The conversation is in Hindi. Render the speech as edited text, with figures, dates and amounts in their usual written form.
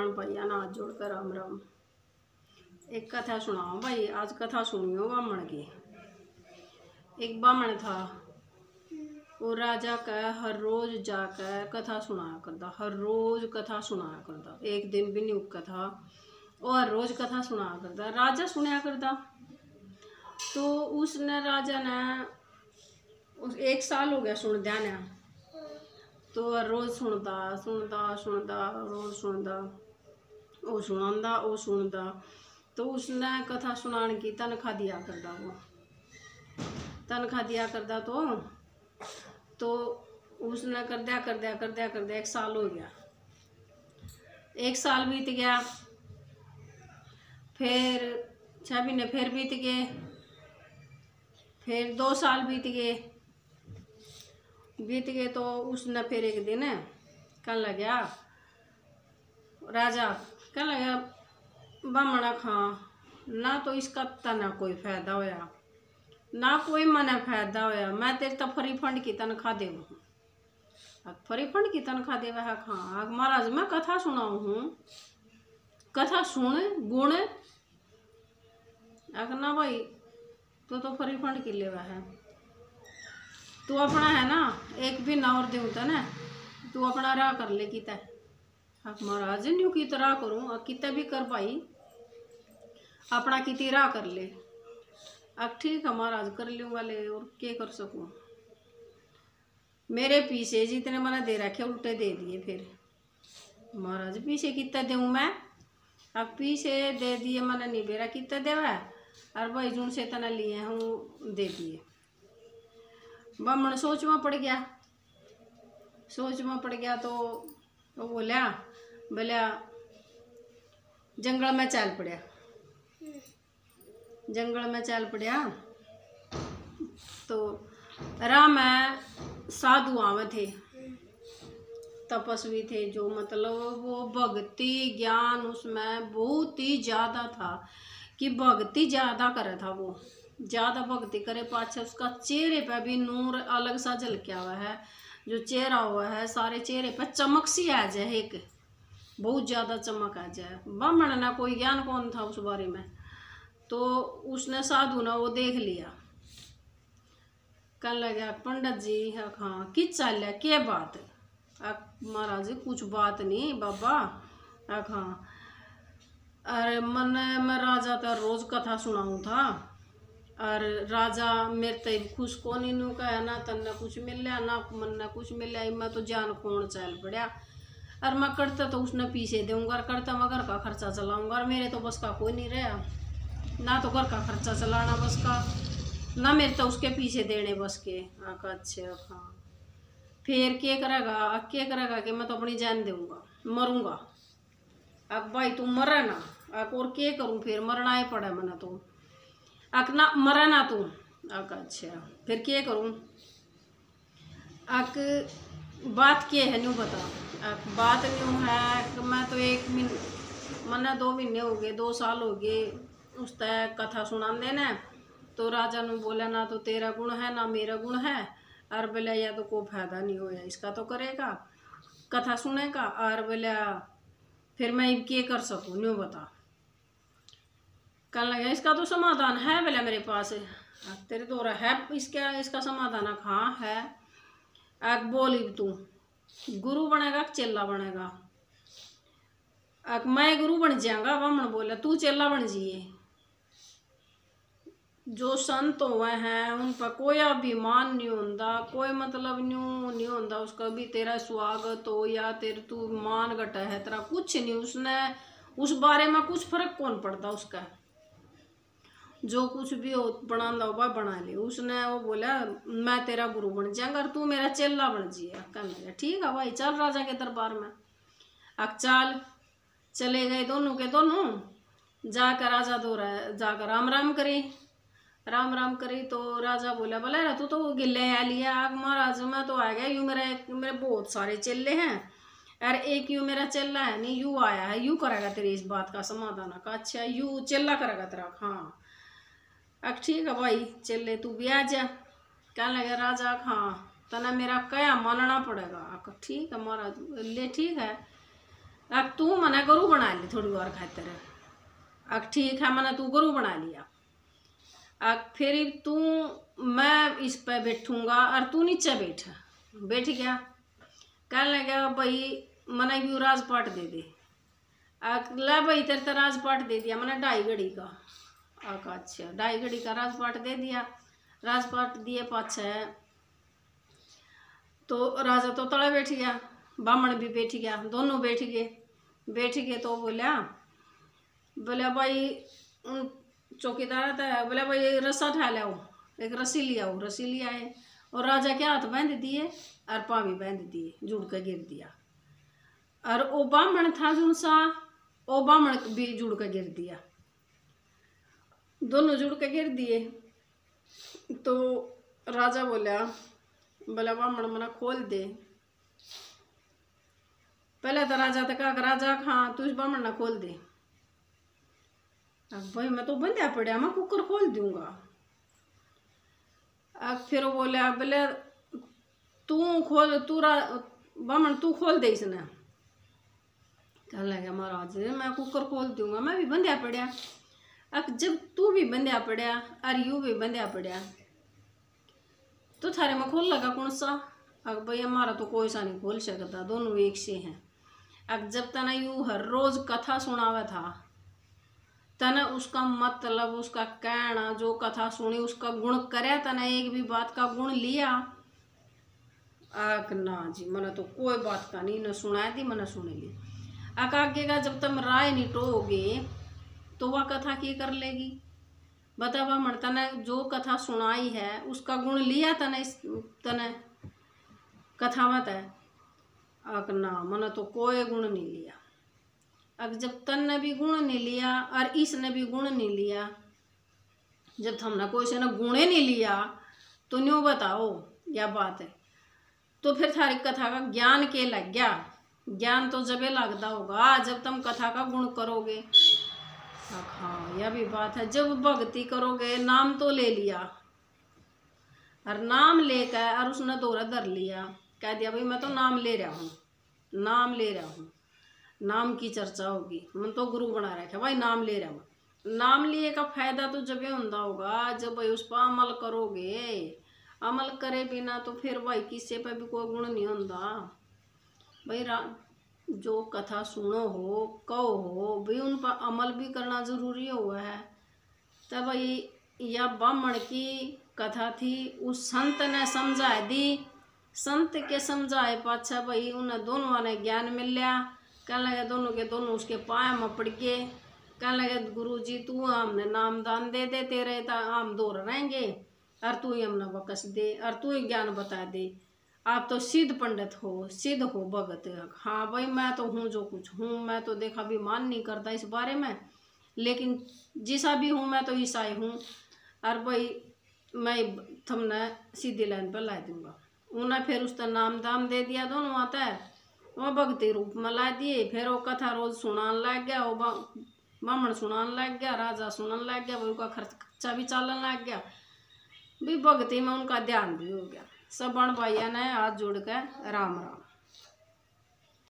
राम भैया ना हाथ जोड़कर राम राम। एक कथा सुनाओ भाई, आज कथा सुनियो ब्राह्मण की। एक ब्राह्मण था, वो राजा का हर रोज जाकर कथा सुनाया करता, हर रोज कथा सुनाया करता। एक दिन भी नहीं कथा, और हर रोज कथा सुनाया करता, राजा सुनाया करता। तो उसने राजा ने एक साल हो गया सुन दिया ने, तो रोज सुनता सुनता सुनता रोज सुनता, वो सुनांदा वो सुनता। तो उसने कथा सुनाने की तनख्वाह दिया करता, वो तनख्वाह दिया करता। तो उसने कर दिया एक साल हो गया, एक साल बीत गया, फिर 6 महीने फिर बीत गए, फिर 2 साल बीत गए। तो उसने फिर एक दिन कहने लगा, राजा कहने लगा, ब्राह्मण खां ना तो इसका तना कोई फायदा होया, ना कोई मने फायदा होया। मैं तेरे तो फ्री फंड की तनख्वाह देव हूँ, फ्री फंड की तनख्वाह देवा है खां। महाराज मैं कथा सुनाऊ हूँ, कथा सुन गुण। ना भाई तो फ्री फंड की लेवा है, तू अपना है ना एक भी ना और देता ना, तू अपना राह कर ले किता। महाराज न्यू की तरह करूँ, कितना भी कर पाई, अपना किती राह कर ले। अब ठीक है महाराज कर लूँगा ले, और क्या कर सकूँ। मेरे पीछे जितने मैंने दे रखे उल्टे दे दिए। फिर महाराज पीछे कितना दूँ मैं, अब पीछे दे दिए मैंने, नहीं बेरा कितना देवा, और भाई जून से तना लिए हूँ दे दिए। ब्राह्मण सोच में पड़ गया। तो वो बोलिया जंगल में चल पड़िया। तो राह में साधु आवे थे, तपस्वी थे, जो मतलब वो भक्ति ज्ञान उसमें बहुत ही ज़्यादा था, कि भक्ति ज़्यादा करे था। वो ज़्यादा भक्ति करे पाछे उसका चेहरे पे भी नूर अलग सा झलकिया हुआ है, जो चेहरा हुआ है सारे चेहरे पे चमक सी आ जाए, एक बहुत ज़्यादा चमक आ जाए। ब्राह्मण ना कोई ज्ञान कौन था उस बारे में। तो उसने साधु ना वो देख लिया, कहने लगा पंडित जी हाँ किस चाल क्या बात है। महाराज कुछ बात नहीं बाबा, हाँ अरे मैं राजा तो रोज कथा सुनाऊँ था, और राजा मेरे तब खुश को नहीं कहा ना, तन्ने कुछ मिला ना मन कुछ मिला, मैं तो जान कौन चल पड़ा। और मैं करता तो उसने पीछे दूंगा, और करता मैं घर का खर्चा चलाऊंगा, और मेरे तो बस का कोई नहीं रहा, ना तो घर का खर्चा चलाना बस का, ना मेरे तो उसके पीछे देने बस के। अच्छा हाँ फिर क्या करेगा कि मैं तो अपनी जान दूंगा, मरूंगा। अब भाई तू मरे ना, और क्या करूँ, फिर मरना ही पड़ा मैंने तो, ना मरे ना तू। अच्छा फिर क्या करूँ, बात क्या है न्यू बता। बात न्यू है कि मैं तो 1 महीने मैंने 2 महीने हो गए, 2 साल हो गए उस तय कथा सुना देना। तो राजा ने बोला ना तो तेरा गुण है ना मेरा गुण है, और बोला या तो कोई फायदा नहीं होया इसका, तो करेगा कथा सुनेगा, और बोला फिर मैं क्या कर सकूँ न्यू बता। कहने लगा इसका तो समाधान है, बोला मेरे पास तेरे द्वारा है इसका समाधान हाँ है। बोली तू गुरु बनेगा चेला बनेगा। मैं गुरु बन जाऊंगा। ब्राह्मण बोला तू चेला बन जाइए। जो संत हुए हैं उन पर कोई अभिमान नहीं होता, कोई मतलब न्यू नहीं होता उसका भी, तेरा स्वागत हो या तेरे तू मान घटा है तेरा कुछ नहीं, उसने उस बारे में कुछ फर्क कौन पड़ता उसका, जो कुछ भी हो बनाना होगा बना ले। उसने वो बोला मैं तेरा गुरु बन जाऊंगा और तू मेरा चेला बन जिया। कहने लगा ठीक है भाई चल राजा के दरबार में। अब चले गए दोनों के दोनों, जाकर राजा दो जाकर राम राम करी। तो राजा बोला बोले तू तो गिले आ लिया। आग महाराज मैं तो आ गया, यूँ मेरे बहुत सारे चेले हैं, और एक यूँ मेरा चेला है नहीं, यूँ आया है, यूँ करेगा तेरी इस बात का समाधान का। अच्छा यूँ चेला करेगा तेरा, हाँ अब ठीक है भाई चले तू भी आ जा। कहने लगे राजा हाँ तना मेरा क्या मानना पड़ेगा। ठीक है महाराज ले ठीक है। अब तू मना गुरु बना ली थोड़ी और खातिर, अब ठीक है मना तू गुरु बना लिया। अब फिर तू मैं इस पे बैठूंगा और तू नीचे बैठ गया। कहने लगा भाई मना भी राजपाट दे दे। ला भाई तेरे तो राजपाट दे दिया मैंने 2.5 घड़ी का। अच्छा 2.5 घड़ी का राजपाट दे दिया। राजपाट दिए पाछे तो राजा तो तले बैठ गया, बामण भी बैठ गया, दोनों बैठ गए तो बोले भाई उन चौकीदार था, बोले भाई रस्सा उठा लाओ, एक रस्सी ले आओ। रस्सी ले आए और राजा के हाथ बांध दिए और पाँव भी बांध दिए, जुड़ कर गिर दिया। और वो बामण था जुनसा, वो बामण भी जुड़ कर गिर दिया, दोनों जुड़ कर गिर दिए। तो राजा बोला बामण मना खोल दे। पहले तो राजा तक राजा हाँ तू इस बामण ना खोल दे। अब भाई मैं तो बंधा पड़ा, मैं कुकर खोल दूंगा। अब फिर वो बोले तू खोल, बामण तू खोल दे इसने। कहने लगा महाराज मैं कुकर खोल दूंगा, मैं भी बंधा पड़ा। अब जब तू भी बंधा पड़ा और यू भी बंधा पड़ा तो थारे में खोल लगा कौन सा। अब भाई हमारा तो कोई सा नहीं खोल सकता, दोनों एक से हैं। अब जब तना यू हर रोज कथा सुनावा था तना उसका मतलब उसका कहना जो कथा सुनी उसका गुण करे, तना एक भी बात का गुण लिया। ना जी मैंने तो कोई बात का नहीं न सुनाई थी, मैंने सुन ली। आगे का जब तुम राय निटोगे तो वह कथा की कर लेगी। बता बामण तने जो कथा सुनाई है उसका गुण लिया तने कथा मत है। ना मैंने तो कोई गुण नहीं लिया। अब जब तन ने भी गुण नहीं लिया और इसने भी गुण नहीं लिया, जब हमने कोई से ने गुणे नहीं लिया तो न्यू बताओ क्या बात है। तो फिर थारी कथा का ज्ञान के लग गया। ज्ञान तो जबे लगता होगा जब तुम कथा का गुण करोगे। हाँ यह भी बात है, जब भक्ति करोगे नाम तो ले लिया और नाम लेकर और उसने दौरा धर लिया, कह दिया भाई मैं तो नाम ले रहा हूँ, नाम ले रहा हूँ, नाम की चर्चा होगी, मैं तो गुरु बना रखा भाई नाम ले रहा हूँ। नाम लिए का फायदा तो जब ये होता होगा जब भाई उस पर अमल करोगे। अमल करे बिना तो फिर भाई किसी पे भी कोई गुण नहीं होता भाई। जो कथा सुनो हो कहो हो भाई उन पर अमल भी करना जरूरी हुआ है। तब भाई यह बामण की कथा थी, उस संत ने समझा दी। संत के समझाए पाछा भाई उन्हें दोनों ने ज्ञान मिल लिया। कहने लगे दोनों के दोनों उसके पाँव में पड़ गए। कहने लगे गुरु जी तू हमने नाम दान दे दे, तेरे हम दूर रहेंगे और तू ही हमने बकस दे और तू ही ज्ञान बता दे। आप तो सिद्ध पंडित हो, सिद्ध हो भगत। हाँ भाई मैं तो हूँ जो कुछ हूँ, मैं तो देखा भी मान नहीं करता इस बारे में, लेकिन जिसा भी हूँ मैं तो ईसाई हूँ और भाई मैं तुमने सीधी लाइन पर ला दूंगा। उन्हें फिर उसका नाम दाम दे दिया, दोनों आता है वो भक्ति रूप में ला दिए। फिर वो कथा रोज सुनान लग गया, वो बामण सुनान लग गया, राजा सुनान लग गया, उनका खर्चा भी चालन लग गया भी, भक्ति में उनका ध्यान भी हो गया। सब बण भाइयों ने हाथ जोड़ कर राम राम।